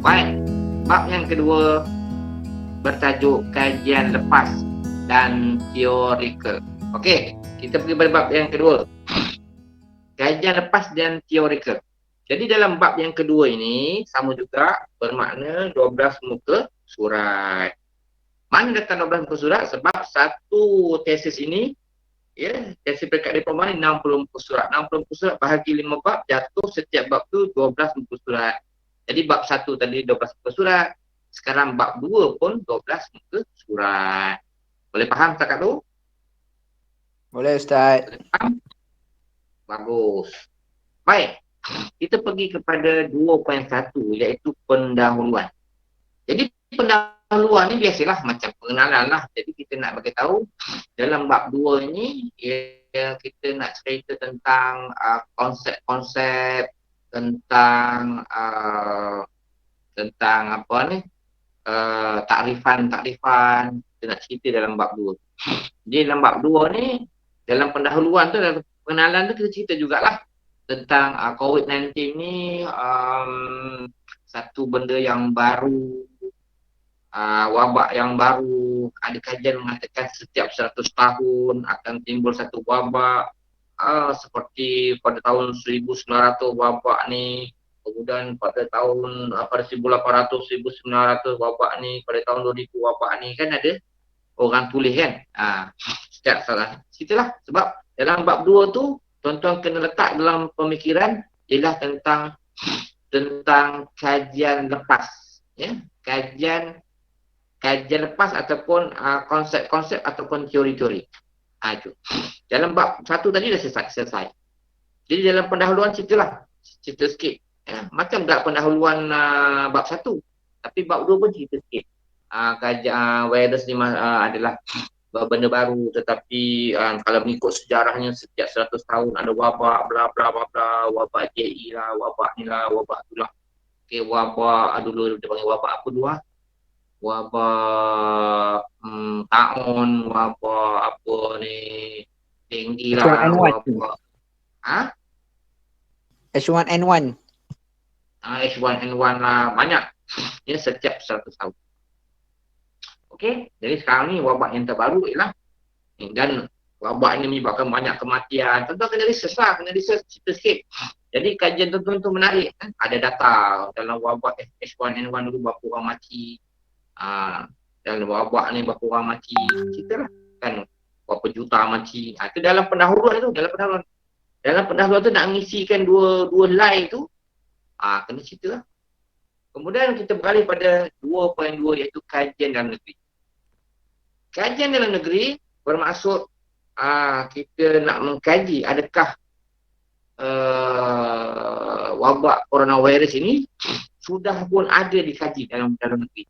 Baik, bab yang kedua bertajuk kajian lepas dan teorikal. Okey, kita pergi pada bab yang kedua. Kajian lepas dan teorikal. Jadi dalam bab yang kedua ini sama juga bermakna 12 muka surat. Mana datang 12 muka surat? Sebab satu tesis ini, tesis peringkat diploma ni 60 muka surat. 60 muka surat bahagi 5 bab, jatuh setiap bab tu 12 muka surat. Jadi bab 1 tadi 12 muka surat. Sekarang bab 2 pun 12 muka surat. Boleh faham setakat tu? Boleh Ustaz. Boleh faham? Bagus. Baik. Kita pergi kepada 2.1 iaitu pendahuluan. Jadi pendahuluan ni biasalah macam pengenalan lah. Jadi kita nak bagi tahu dalam bab 2 ini kita nak cerita tentang konsep-konsep tentang apa ni? Takrifan. Kita nak cerita dalam bab 2. Jadi dalam bab 2 ni, dalam pendahuluan tu, dalam pengenalan tu kita cerita jugalah tentang COVID-19 ni satu benda yang baru, wabak yang baru. Ada kajian mengatakan setiap 100 tahun akan timbul satu wabak, seperti pada tahun 1900 wabak ni, kemudian pada tahun 1800, 1900 wabak ni, pada tahun 2000 wabak ni, kan ada orang tulis kan. Setiap salah ceritalah. Sebab dalam bab 2 tu tuan-tuan kena letak dalam pemikiran ialah tentang kajian lepas, kajian lepas ataupun konsep-konsep ataupun teori-teori. Itu dalam bab 1 tadi dah selesai. Jadi dalam pendahuluan cerita sikit, macam tak pendahuluan bab 1, tapi bab 2 pun cerita sikit. Kajian virus ni adalah benda baru, tetapi kalau mengikut sejarahnya setiap 100 tahun ada wabak bla bla bla bla, wabak JI lah, wabak ni lah, wabak tu lah. Okey, wabak dulu dia panggil wabak apa dulu ah? Wabak taun, wabak apa ni, tinggi lah, wabak H1N1. H1N1 lah, banyak. Setiap 100 tahun. Okey, jadi sekarang ni wabak yang terbaru ialah, dan wabak ini menyebabkan banyak kematian. Tentu kena research cerita sikit. Jadi kajian tu menarik. Ada data dalam wabak H1N1 dulu berapa orang mati. Dalam wabak ni berapa orang mati. Ceritalah kan, berapa juta mati. Itu dalam pendahuluan tu. Dalam pendahuluan tu nak mengisikan dua line tu, kena ceritalah. Kemudian kita beralih pada 2.2 iaitu kajian dalam negeri. Kajian dalam negeri bermaksud kita nak mengkaji adakah wabak coronavirus ini sudah pun ada dikaji dalam negeri.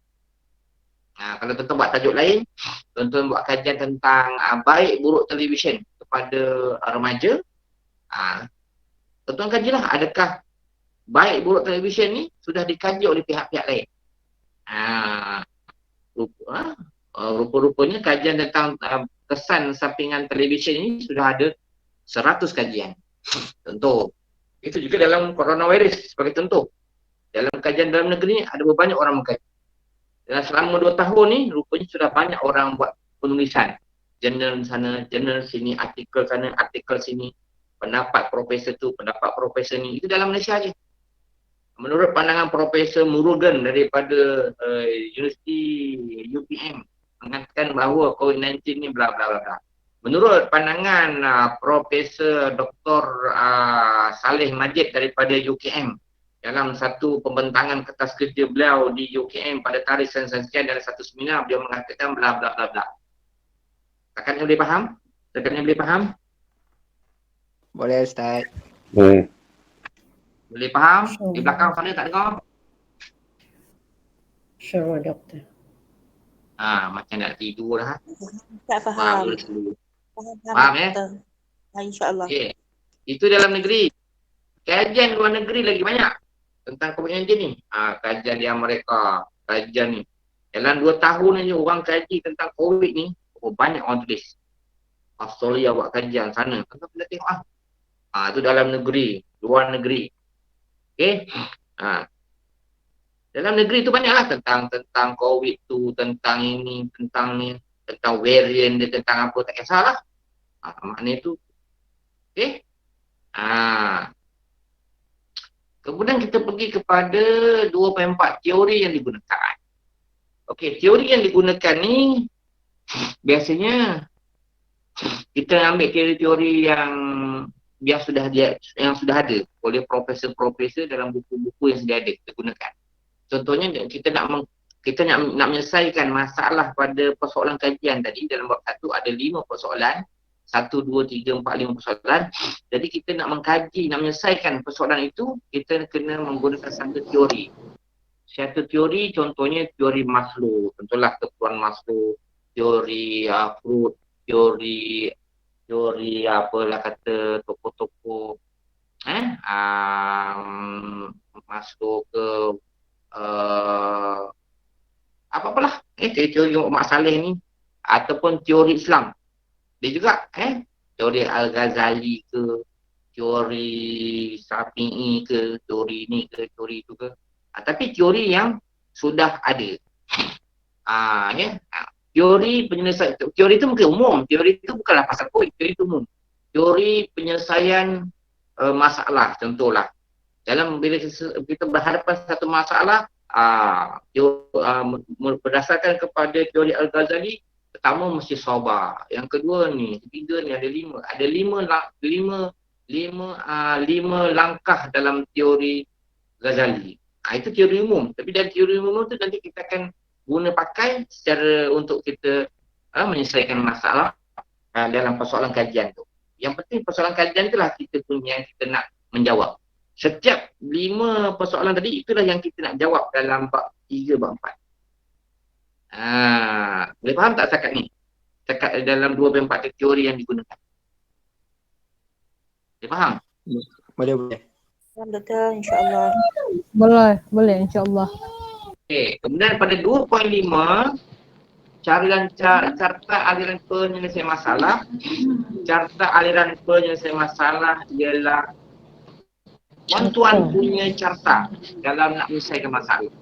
Kalau tuan-tuan buat tajuk lain, tuan-tuan buat kajian tentang baik buruk televisyen kepada remaja, tuan-tuan kajilah adakah baik buruk televisyen ni sudah dikaji oleh pihak-pihak lain. Rupa-rupanya kajian tentang kesan sampingan televisyen ini sudah ada 100 kajian. Contoh, itu juga dalam coronavirus sebagai contoh. Dalam kajian dalam negeri ada banyak orang mengkaji. Dalam selama 2 tahun ni rupanya sudah banyak orang buat penulisan. Jurnal sana, jurnal sini, artikel sana, artikel sini. Pendapat profesor tu, pendapat profesor ni. Itu dalam Malaysia je. Menurut pandangan Profesor Murugan daripada Universiti UPM, mengatakan bahawa COVID-19 ni bla bla bla. Menurut pandangan Profesor Dr. Saleh Majid daripada UKM, dalam satu pembentangan kertas kerja beliau di UKM pada tarikh sekian dalam satu seminar, beliau mengatakan bla bla bla bla. Takkannya boleh faham? Boleh Ustaz. Boleh faham? Di belakang sana tak dengar? Sure, doktor. Macam nak tidur dah. Tak faham. Faham ya? InsyaAllah. Okay. Itu dalam negeri. Kajian luar negeri lagi banyak tentang COVID-19 ni. Kajian di Amerika, kajian ni. Dalam 2 tahun aja orang kaji tentang COVID ni, banyak orang tulis. Australia buat kajian sana. Kita boleh tengok itu dalam negeri, luar negeri. Okey. Dalam negeri tu banyaklah tentang COVID tu, tentang ini, tentang ni, tentang variant dia, tentang apa, tak kisahlah. Maknanya tu. Okey. Kemudian kita pergi kepada 2.4 teori yang digunakan. Okey, teori yang digunakan ni biasanya kita ambil teori-teori yang sudah ada oleh profesor-profesor dalam buku-buku yang sudah ada kita gunakan. Contohnya kita nak menyelesaikan masalah pada persoalan kajian tadi dalam bab 1 ada 5 persoalan. 1, 2, 3, 4, 5 persoalan. Jadi kita nak mengkaji, nak menyelesaikan persoalan itu, kita kena menggunakan satu teori. Satu teori contohnya teori Maslow. Contohlah keperluan Maslow, teori Freud, teori apalah kata tokoh-tokoh Maslow ke apa-apalah teori Mak Saleh ni ataupun teori Islam. Dia juga teori Al-Ghazali ke, teori Syafi'i ke, teori ni ke, teori tu ke. Tapi teori yang sudah ada. Teori penyelesaian, teori itu mungkin umum. Teori itu bukanlah pasal COVID, teori itu umum. Teori penyelesaian masalah, contohlah. Bila kita berhadapan satu masalah, berdasarkan kepada teori Al-Ghazali, pertama mesti sabar. Yang kedua ni, ketiga ni ada 5. Ada 5 langkah dalam teori Ghazali. Itu teori umum. Tapi dari teori umum tu nanti kita akan guna pakai secara untuk kita menyelesaikan masalah dalam persoalan kajian tu. Yang penting persoalan kajian itulah kita punya yang kita nak menjawab. Setiap 5 persoalan tadi itulah yang kita nak jawab dalam bab 3, bab 4. Boleh faham tak setakat ni? Setakat dalam 2.4 teori yang digunakan. Boleh faham? Boleh. Faham doktor, insyaAllah. Boleh insyaAllah. Okey, kemudian pada 2.5 carta aliran penyelesaian masalah. Carta aliran penyelesaian masalah ialah tuan-tuan punya carta dalam nak menyelesaikan masalah.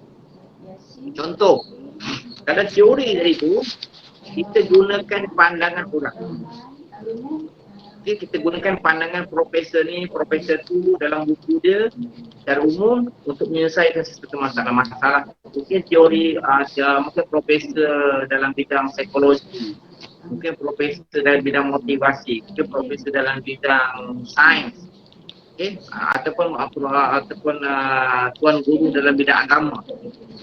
Contoh, kalau teori dari itu, kita gunakan pandangan orang. Okay, kita gunakan pandangan profesor ni, profesor tu dalam buku dia secara umum untuk menyelesaikan sesuatu masalah. Mungkin teori, mungkin profesor dalam bidang psikologi, mungkin profesor dalam bidang motivasi, mungkin profesor dalam bidang sains. Okay, ataupun tuan guru dalam bidang agama.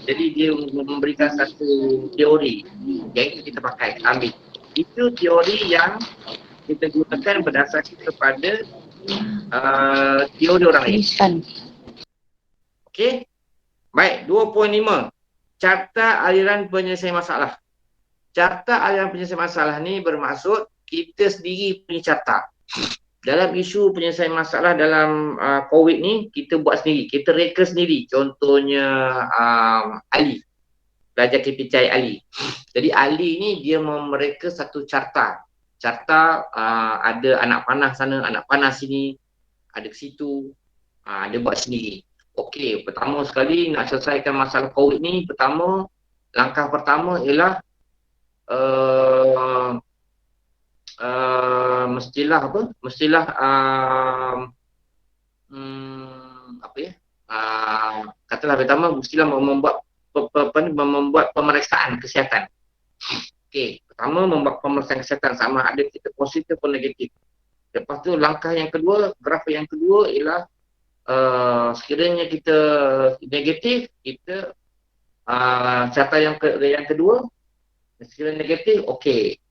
Jadi dia memberikan satu teori yang itu kita pakai, ambil. Itu teori yang kita gunakan berdasarkan kepada teori orang lain. Okey. Baik, 2.5. Carta aliran penyelesaian masalah. Carta aliran penyelesaian masalah ni bermaksud kita sendiri punya carta. Dalam isu penyelesaian masalah dalam COVID ni, kita buat sendiri. Kita reka sendiri. Contohnya Ali. Pelajar KPCI Ali. Jadi Ali ni dia mereka satu carta. Carta ada anak panah sana, anak panah sini. Ada ke situ. Dia buat sendiri. Okey, pertama sekali nak selesaikan masalah COVID ni. Langkah pertama ialah mestilah katalah pertama mestilah membuat pemeriksaan kesihatan. Okey, pertama membuat pemeriksaan kesihatan sama ada kita positif atau negatif. Lepas tu langkah yang kedua, graf yang kedua ialah sekiranya kita negatif, kita carta yang kedua, sekiranya negatif, okey.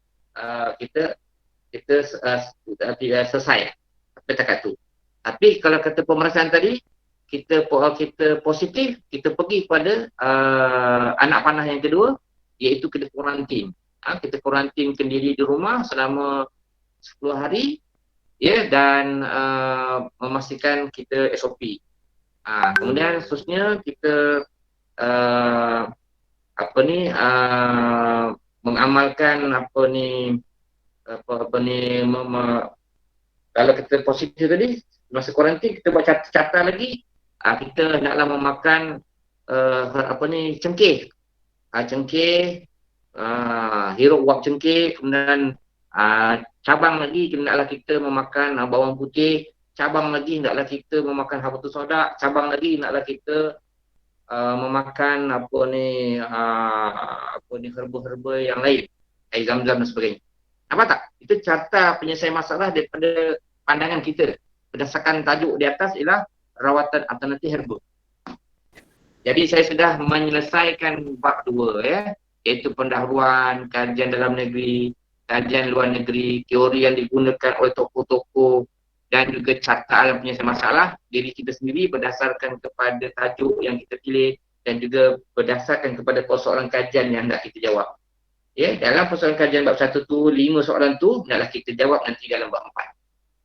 Kita selesai sampai takat tu. Tapi kalau kata pemeriksaan tadi kita positif, kita pergi pada anak panah yang kedua, iaitu kita kuarantin. Kita kuarantin sendiri di rumah selama 10 hari dan memastikan kita SOP. Kemudian seterusnya kita mengamalkan kalau kita positif tadi masa kuarantin kita buat carta lagi, kita hendaklah memakan cengkeh. Cengkeh, hirup uap cengkeh, kemudian cabang lagi hendaklah kita memakan bawang putih, cabang lagi hendaklah kita memakan habatus sauda, cabang lagi hendaklah kita memakan herba-herba yang lain, air zam-zam dan sebagainya. Nampak tak? Itu carta penyelesaian masalah daripada pandangan kita. Berdasarkan tajuk di atas ialah rawatan alternatif herba. Jadi saya sudah menyelesaikan bab 2 ya, iaitu pendahuluan, kajian dalam negeri, kajian luar negeri, teori yang digunakan oleh tokoh-tokoh dan juga cartaan penyelesaian masalah diri kita sendiri berdasarkan kepada tajuk yang kita pilih dan juga berdasarkan kepada persoalan kajian yang hendak kita jawab. Ya, dalam persoalan kajian bab 1 tu, 5 soalan tu hendaklah kita jawab nanti dalam bab 4.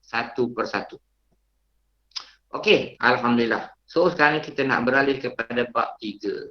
Satu persatu. Okey, alhamdulillah. So sekarang kita nak beralih kepada bab 3.